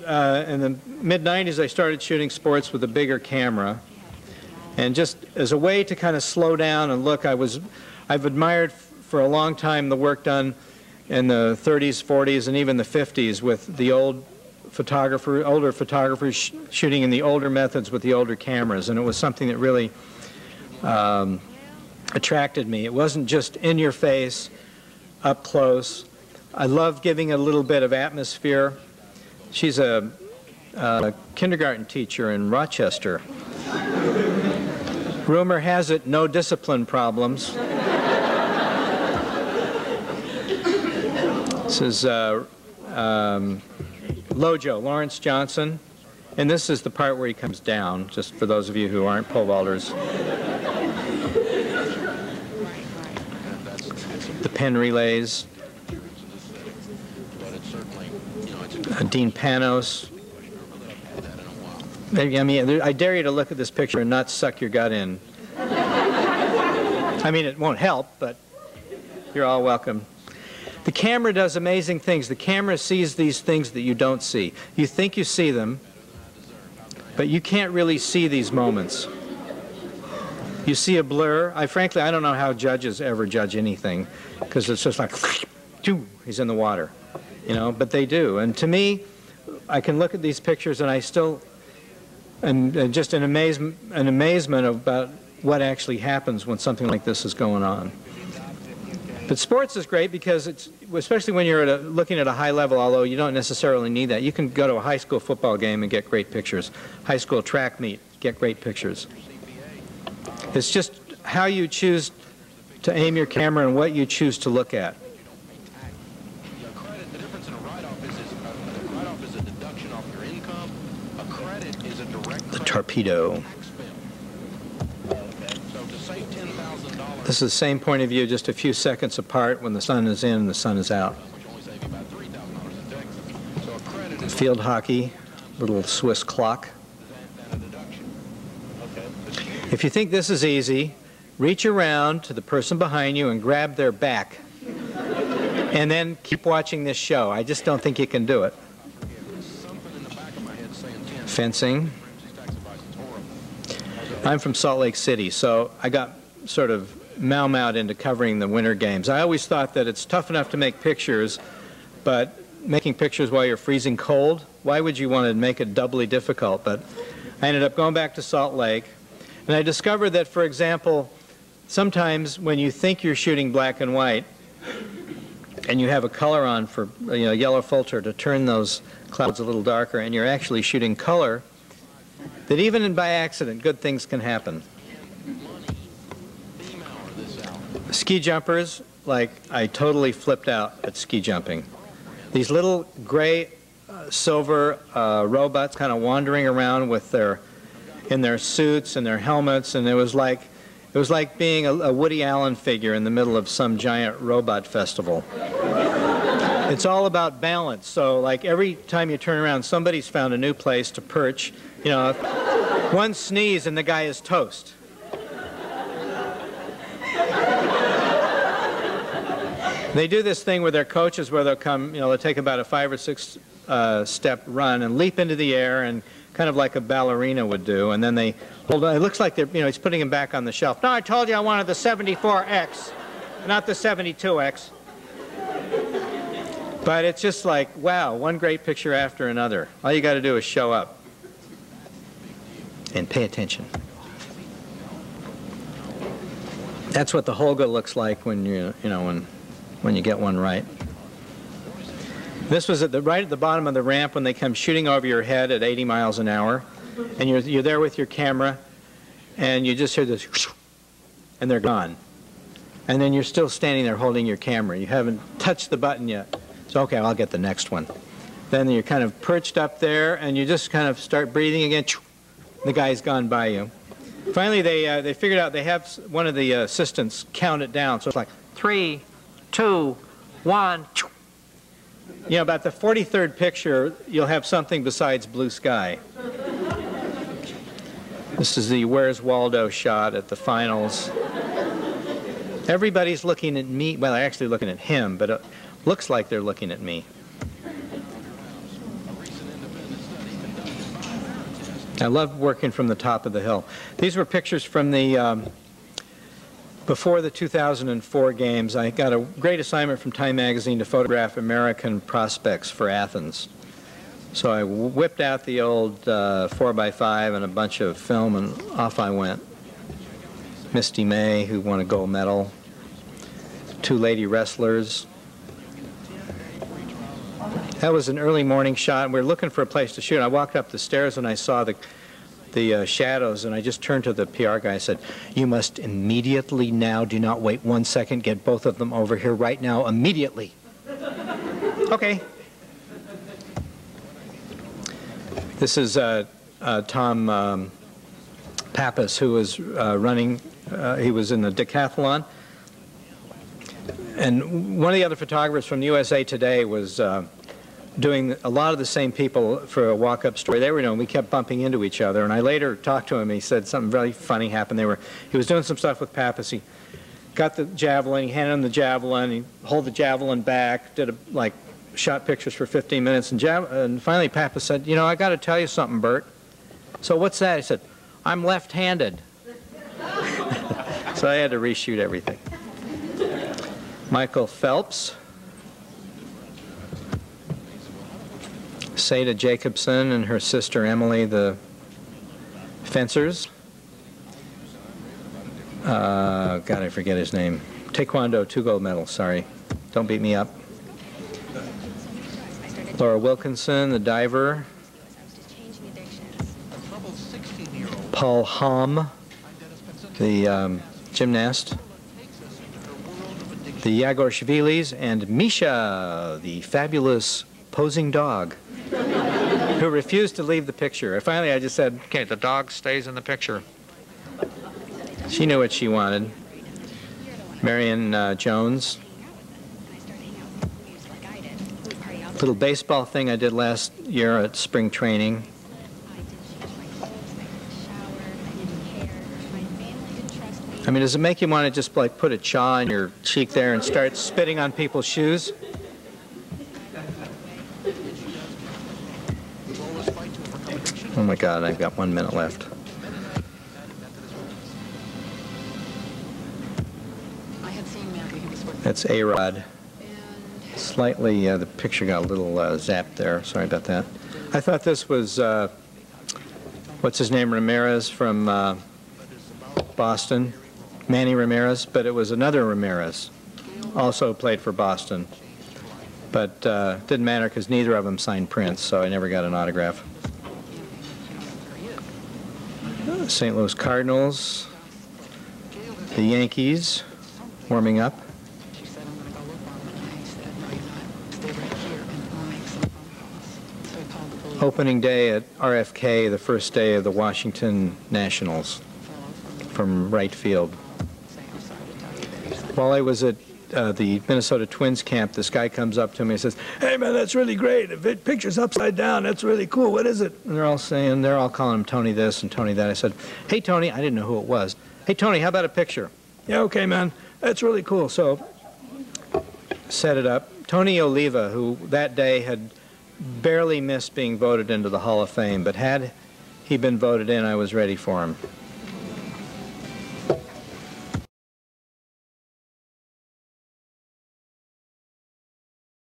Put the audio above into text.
in the mid-90s, I started shooting sports with a bigger camera. And just as a way to kind of slow down and look, I've admired for a long time the work done in the 30s, 40s, and even the 50s with the older photographers shooting in the older methods with the older cameras. And it was something that really attracted me. It wasn't just in your face, up close. I love giving a little bit of atmosphere. She's a kindergarten teacher in Rochester. Rumor has it, no discipline problems. This is Lojo, Lawrence Johnson. And this is the part where he comes down, just for those of you who aren't pole vaulters. The pen relays. Dean Panos. I mean, I dare you to look at this picture and not suck your gut in. I mean, it won't help, but you're all welcome. The camera does amazing things. The camera sees these things that you don't see. You think you see them, but you can't really see these moments. You see a blur. Frankly, I don't know how judges ever judge anything, because it's just like, he's in the water, you know, but they do. And to me, I can look at these pictures and I still am just in amazement about what actually happens when something like this is going on. But sports is great because it's, especially when you're looking at a high level, although you don't necessarily need that. You can go to a high school football game and get great pictures. High school track meet, get great pictures. It's just how you choose to aim your camera and what you choose to look at. The torpedo. This is the same point of view, just a few seconds apart when the sun is in and the sun is out. Field hockey, little Swiss clock. If you think this is easy, reach around to the person behind you and grab their back. And then keep watching this show. I just don't think you can do it. Fencing. I'm from Salt Lake City, so I got sort of mau-maued into covering the winter games. I always thought that it's tough enough to make pictures, but making pictures while you're freezing cold, why would you want to make it doubly difficult? But I ended up going back to Salt Lake, and I discovered that, for example, sometimes when you think you're shooting black and white, and you have a color on for yellow filter to turn those clouds a little darker, and you're actually shooting color, that even by accident, good things can happen. Ski jumpers, like, I totally flipped out at ski jumping. These little gray, silver robots kind of wandering around with in their suits and their helmets, and it was like being a Woody Allen figure in the middle of some giant robot festival. It's all about balance. So, like, every time you turn around, somebody's found a new place to perch. You know, one sneeze and the guy is toast. They do this thing with their coaches where they'll come, they'll take about a 5 or 6 step run and leap into the air and kind of like a ballerina would do, and then they hold on. It looks like they're, he's putting him back on the shelf. No, I told you I wanted the 74X, not the 72X. But it's just like, wow, one great picture after another. All you got to do is show up and pay attention. That's what the Holga looks like when when you get one right. This was right at the bottom of the ramp when they come shooting over your head at 80 miles an hour, and you're there with your camera, and you just hear this, and they're gone. And then you're still standing there holding your camera. You haven't touched the button yet. So, okay, I'll get the next one. Then you're kind of perched up there, and you just kind of start breathing again. The guy's gone by you. Finally, they figured out, they have one of the assistants count it down. So it's like 3, 2, 1. About the 43rd picture, you'll have something besides blue sky. This is the Where's Waldo shot at the finals. Everybody's looking at me. Well, they're actually looking at him, but it looks like they're looking at me. I loved working from the top of the hill. These were pictures from the before the 2004 games. I got a great assignment from Time magazine to photograph American prospects for Athens. So I whipped out the old 4x5 and a bunch of film, and off I went. Misty May, who won a gold medal. 2 lady wrestlers. That was an early morning shot, and we were looking for a place to shoot. I walked up the stairs and I saw the shadows, and I just turned to the PR guy and said, "You must immediately now, do not wait 1 second, get both of them over here right now, immediately." Okay. This is Tom Pappas, who was running, he was in the decathlon. And one of the other photographers from USA Today was doing a lot of the same people for a walk-up story. They were, you know, we kept bumping into each other, and I later talked to him, and he said something very funny happened. He was doing some stuff with Pappas. He got the javelin, he handed him the javelin, he held the javelin back, shot pictures for 15 minutes, and finally Pappas said, "You know, I got to tell you something, Bert." "So what's that?" He said, "I'm left-handed." So I had to reshoot everything. Michael Phelps. Seda Jacobson and her sister Emily, the fencers. God, I forget his name. Taekwondo, 2 gold medals, sorry. Don't beat me up. Laura Wilkinson, the diver. Paul Hamm, the gymnast. The Yagorshvilis, and Misha, the fabulous posing dog, who refused to leave the picture. Finally, I just said, "Okay, the dog stays in the picture." She knew what she wanted. Marion Jones. Little baseball thing I did last year at spring training. I mean, does it make you want to just like put a chaw in your cheek there and start spitting on people's shoes? Oh my God, I've got 1 minute left. That's A-Rod. Slightly, the picture got a little zapped there. Sorry about that. I thought this was, what's his name, Ramirez from Boston. Manny Ramirez, but it was another Ramirez, also played for Boston. But didn't matter because neither of them signed prints, so I never got an autograph. St. Louis Cardinals, the Yankees, warming up. Opening day at RFK, the first day of the Washington Nationals, from right field. While I was at the Minnesota Twins camp, this guy comes up to me and says, "Hey man, that's really great. If it picture's upside down, that's really cool. What is it?" And they're all calling him Tony this and Tony that. I said, "Hey Tony," I didn't know who it was. "Hey Tony, how about a picture?" "Yeah, okay man, that's really cool." So set it up. Tony Oliva, who that day had barely missed being voted into the Hall of Fame, but had he been voted in, I was ready for him.